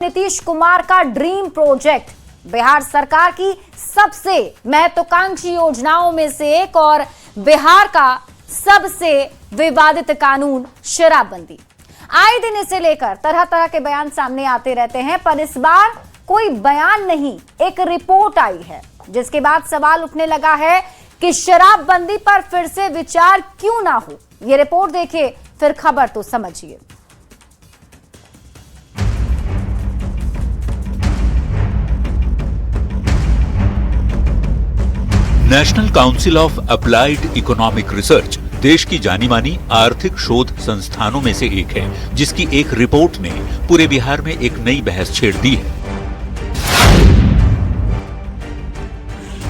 नीतीश कुमार का dream project, Bihar सरकार की सबसे महत्वाकांक्षी योजनाओं में से एक और बिहार का सबसे विवादित कानून शराबबंदी। आए दिन इसे लेकर तरह तरह के बयान सामने आते रहते हैं, पर इस बार कोई बयान नहीं, एक रिपोर्ट आई है जिसके बाद सवाल उठने लगा है कि शराबबंदी पर फिर से विचार क्यों ना हो। यह रिपोर्ट देखिए, फिर खबर तो समझिए। National council of applied economic research देश की जानी मानी आर्थिक शोध संस्थानों में से एक है, जिसकी एक रिपोर्ट ने पूरे बिहार में एक नई बहस छेड़ दी है।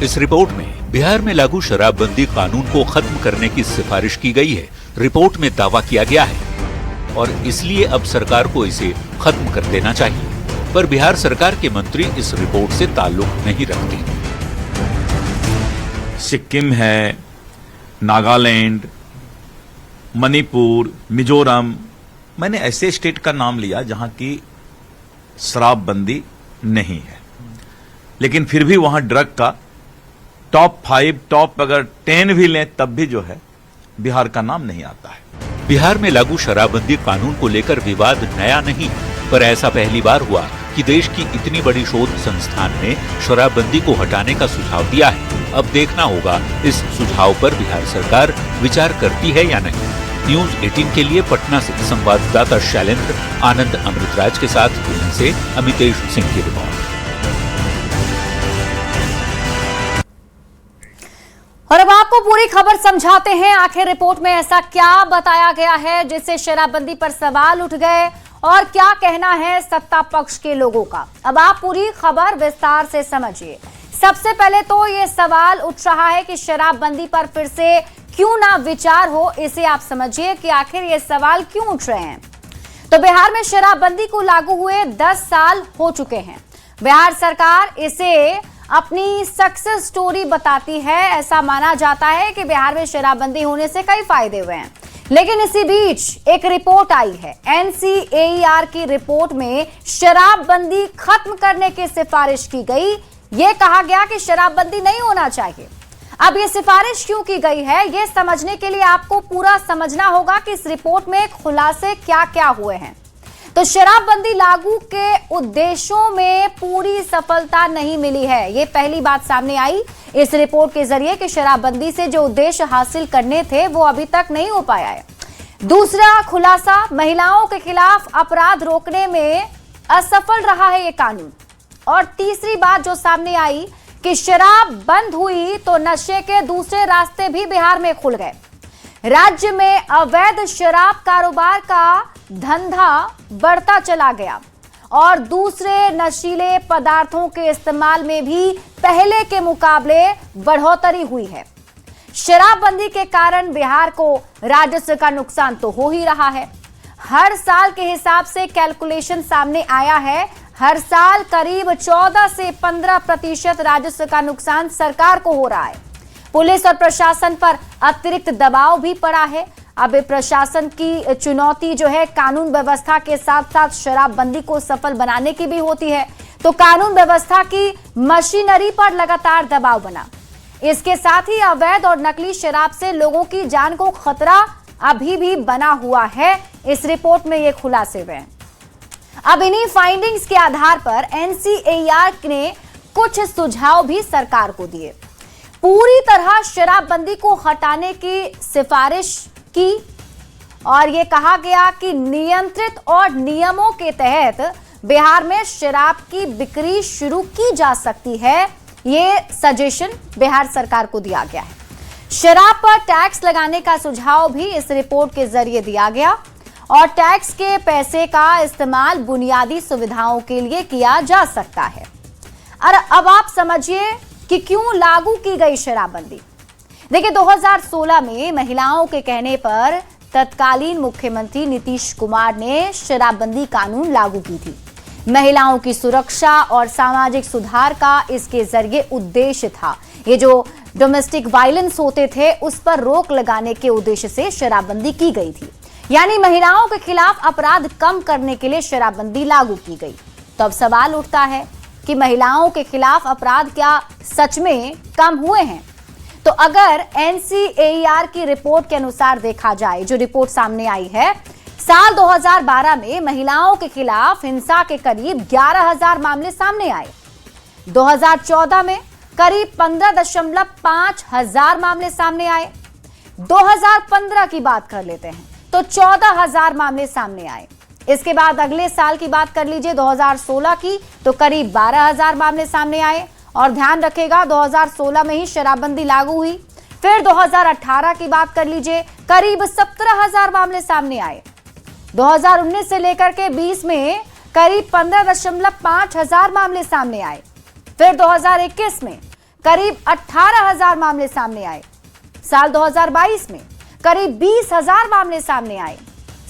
इस रिपोर्ट में बिहार में लागू शराबबंदी कानून को खत्म करने की सिफारिश की गई है। रिपोर्ट में दावा किया गया है और इसलिए अब सरकार को इसे खत्म कर देना चाहिए, पर बिहार सरकार के मंत्री इस रिपोर्ट से ताल्लुक नहीं रखते। सिक्किम है, नागालैंड, मणिपुर, मिजोरम, मैंने ऐसे स्टेट का नाम लिया जहां की शराबबंदी नहीं है, लेकिन फिर भी वहां ड्रग का टॉप 5, टॉप अगर 10 भी लें तब भी जो है बिहार का नाम नहीं आता है। बिहार में लागू शराबबंदी कानून को लेकर विवाद नया नहीं, पर ऐसा पहली बार हुआ कि देश की इतनी बड़ी शोध संस्थान ने शराबबंदी को हटाने का सुझाव दिया है। अब देखना होगा इस सुझाव पर बिहार सरकार विचार करती है या नहीं। न्यूज 18 के लिए पटना से संवाददाता शैलेंद्र आनंद अमृतराज के साथ दिल्ली से अमितेश सिंह की रिपोर्ट। और अब आपको पूरी खबर समझाते हैं, आखिर रिपोर्ट में ऐसा क्या बताया गया है जिससे शराबबंदी पर सवाल उठ गए और क्या कहना है सत्ता पक्ष के लोगों का। अब आप पूरी खबर विस्तार से समझिए। सबसे पहले तो ये सवाल उठ रहा है कि शराबबंदी पर फिर से क्यों ना विचार हो, इसे आप समझिए कि आखिर ये सवाल क्यों उठ रहे हैं। तो बिहार में शराबबंदी को लागू हुए 10 साल हो चुके हैं। बिहार सरकार इसे अपनी सक्सेस स्टोरी बताती है। ऐसा माना जाता है कि बिहार में शराबबंदी होने से कई फायदे हुए हैं, लेकिन इसी बीच एक रिपोर्ट आई है। NCAER की रिपोर्ट में शराबबंदी खत्म करने की सिफारिश की गई। यह कहा गया कि शराबबंदी नहीं होना चाहिए। अब यह सिफारिश क्यों की गई है, यह समझने के लिए आपको पूरा समझना होगा कि इस रिपोर्ट में खुलासे क्या क्या हुए हैं। तो शराबबंदी लागू के उद्देश्यों में पूरी सफलता नहीं मिली है, यह पहली बात सामने आई इस रिपोर्ट के जरिए कि शराबबंदी से जो उद्देश्य हासिल करने थे वो अभी तक नहीं हो पाया है। दूसरा खुलासा, महिलाओं के खिलाफ अपराध रोकने में असफल रहा है ये कानून। और तीसरी बात जो सामने आई कि शराब बंद हुई तो नशे के दूसरे रास्ते भी बिहार में खुल गए। राज्य में अवैध शराब कारोबार का धंधा बढ़ता चला गया और दूसरे नशीले पदार्थों के इस्तेमाल में भी पहले के मुकाबले बढ़ोतरी हुई है। शराबबंदी के कारण बिहार को राजस्व का नुकसान तो हो ही रहा है। हर साल के हिसाब से कैलकुलेशन सामने आया है, हर साल करीब 14 से 15% राजस्व का नुकसान सरकार को हो रहा है। पुलिस और प्रशासन पर अतिरिक्त दबाव भी पड़ा है। अब प्रशासन की चुनौती जो है कानून व्यवस्था के साथ साथ शराबबंदी को सफल बनाने की भी होती है। तो कानून व्यवस्था की मशीनरी पर लगातार दबाव बना। इसके साथ ही अवैध और नकली शराब से लोगों की जान को खतरा अभी भी बना हुआ है। इस रिपोर्ट में ये खुलासे हुए हैं। अब इन्हीं फाइंडिंग्स के आधार पर NCAER ने कुछ सुझाव भी सरकार को दिए। पूरी तरह शराबबंदी को हटाने की सिफारिश की और यह कहा गया कि नियंत्रित और नियमों के तहत बिहार में शराब की बिक्री शुरू की जा सकती है। यह सजेशन बिहार सरकार को दिया गया है। शराब पर टैक्स लगाने का सुझाव भी इस रिपोर्ट के जरिए दिया गया और टैक्स के पैसे का इस्तेमाल बुनियादी सुविधाओं के लिए किया जा सकता है। और अब आप समझिए कि क्यों लागू की गई शराबबंदी। देखिए, 2016 में महिलाओं के कहने पर तत्कालीन मुख्यमंत्री नीतीश कुमार ने शराबबंदी कानून लागू की थी। महिलाओं की सुरक्षा और सामाजिक सुधार का इसके जरिए उद्देश्य था। ये जो डोमेस्टिक वायलेंस होते थे उस पर रोक लगाने के उद्देश्य से शराबबंदी की गई थी। यानी महिलाओं के खिलाफ अपराध कम करने के लिए शराबबंदी लागू की गई। तो अब सवाल उठता है कि महिलाओं के खिलाफ अपराध क्या सच में कम हुए हैं? तो अगर NCAER की रिपोर्ट के अनुसार देखा जाए, जो रिपोर्ट सामने आई है, साल 2012 में महिलाओं के खिलाफ हिंसा के करीब 11,000 मामले सामने आए। 2014 में करीब 15.5 हजार मामले सामने आए। 2015 की बात कर लेते हैं तो 14,000 मामले सामने आए। इसके बाद अगले साल की बात कर लीजिए 2016 की, तो करीब 12,000 मामले सामने आए। और ध्यान रखेगा 2016 में ही शराबबंदी लागू हुई। फिर 2018 की बात कर लीजिए, करीब 17,000 मामले सामने आए। 2019 से लेकर के 20 में करीब 15.5 हजार मामले सामने आए। फिर 2021 में करीब 18,000 मामले सामने आए। साल 2022 में करीब 20,000 मामले सामने आए।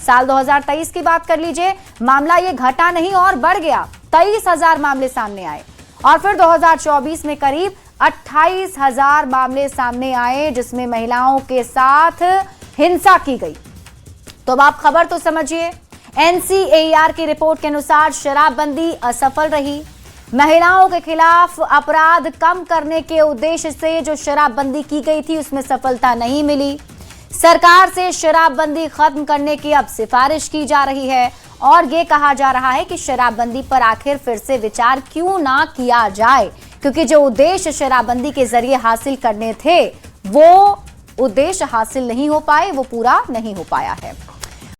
साल 2023 की बात कर लीजिए, मामला ये घटा नहीं और बढ़ गया, 23,000 मामले सामने आए। और फिर 2024 में करीब 28,000 मामले सामने आए, जिसमें महिलाओं के साथ हिंसा की गई। तो अब आप खबर तो समझिए, NCAER की रिपोर्ट के अनुसार शराबबंदी असफल रही। महिलाओं के खिलाफ अपराध कम करने के उद्देश्य से जो शराबबंदी की गई थी, उसमें सफलता नहीं मिली। सरकार से शराबबंदी खत्म करने की अब सिफारिश की जा रही है और ये कहा जा रहा है कि शराबबंदी पर आखिर फिर से विचार क्यों ना किया जाए, क्योंकि जो उद्देश्य शराबबंदी के जरिए हासिल करने थे, वो उद्देश्य हासिल नहीं हो पाए, वो पूरा नहीं हो पाया है।